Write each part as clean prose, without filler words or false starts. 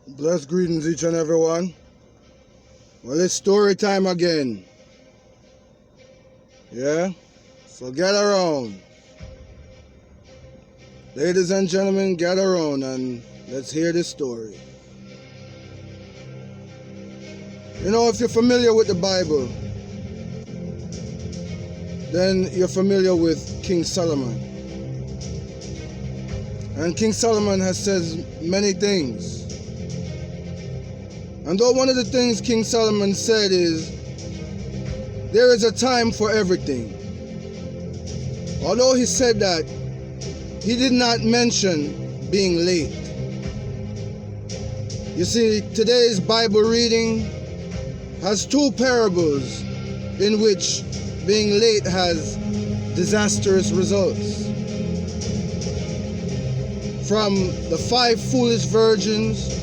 Blessed greetings each and every one. Well, it's story time again. Yeah? So gather around. Ladies and gentlemen, gather around and let's hear this story. You know, if you're familiar with the Bible, then you're familiar with King Solomon. And King Solomon has said many things. And though one of the things King Solomon said is, there is a time for everything. Although he said that, he did not mention being late. You see, today's Bible reading has two parables in which being late has disastrous results. From the 5 foolish virgins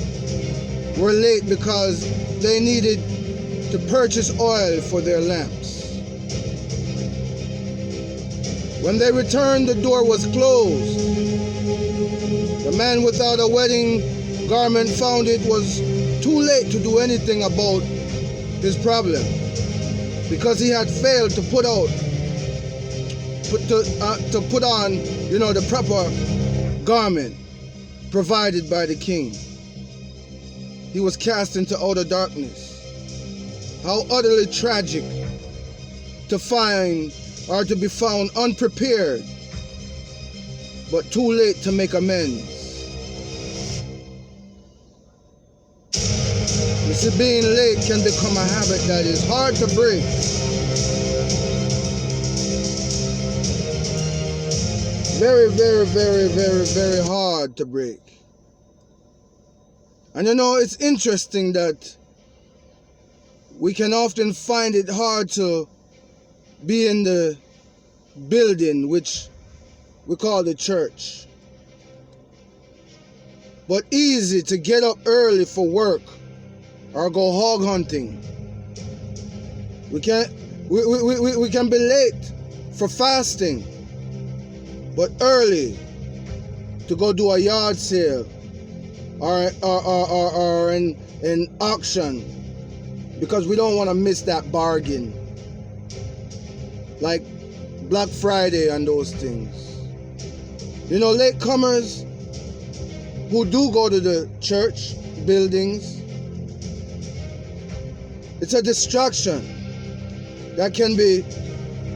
were late because they needed to purchase oil for their lamps. When they returned, the door was closed. The man without a wedding garment found it was too late to do anything about his problem because he had failed to put on, the proper garment provided by the king. He was cast into outer darkness. How utterly tragic to find or to be found unprepared, but too late to make amends. You see, being late can become a habit that is hard to break. Very, very, very, very, very hard to break. And you know, it's interesting that we can often find it hard to be in the building which we call the church, but easy to get up early for work or go hog hunting. We can be late for fasting, but early to go do a yard sale or an auction because we don't want to miss that bargain, like Black Friday and those things. You know, latecomers who do go to the church buildings, it's a distraction that can be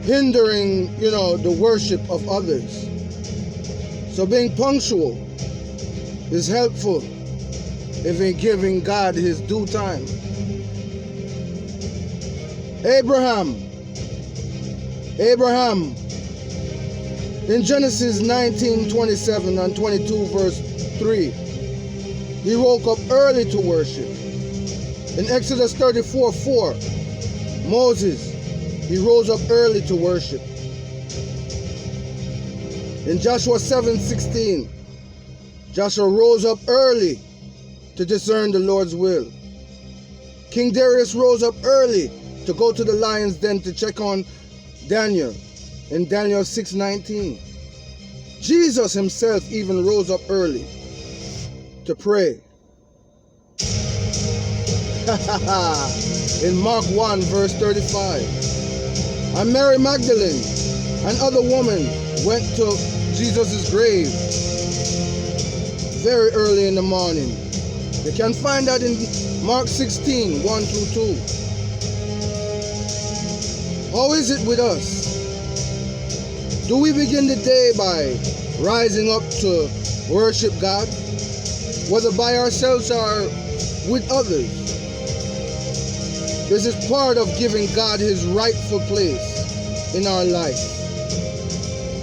hindering, the worship of others. So being punctual is helpful if in giving God his due time. Abraham, in Genesis 19:27 and 22 verse 3, he woke up early to worship. In Exodus 34:4, Moses, he rose up early to worship. In Joshua 7:16, Joshua rose up early to discern the Lord's will. King Darius rose up early to go to the lion's den to check on Daniel in Daniel 6:19. Jesus himself even rose up early to pray. In Mark 1 verse 35. And Mary Magdalene and other women went to Jesus' grave very early in the morning. You can find that in Mark 16, 1 through 2. How is it with us? Do we begin the day by rising up to worship God, whether by ourselves or with others? This is part of giving God his rightful place in our life.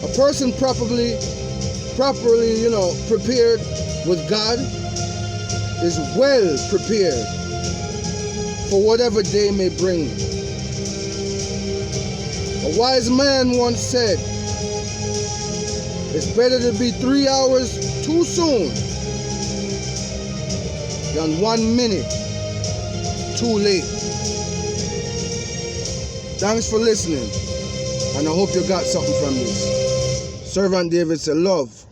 A person properly, prepared with God is well prepared for whatever day may bring. A wise man once said, it's better to be 3 hours too soon than 1 minute too late. Thanks for listening, and I hope you got something from this. Servant David said, love,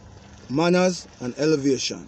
manners, and elevation.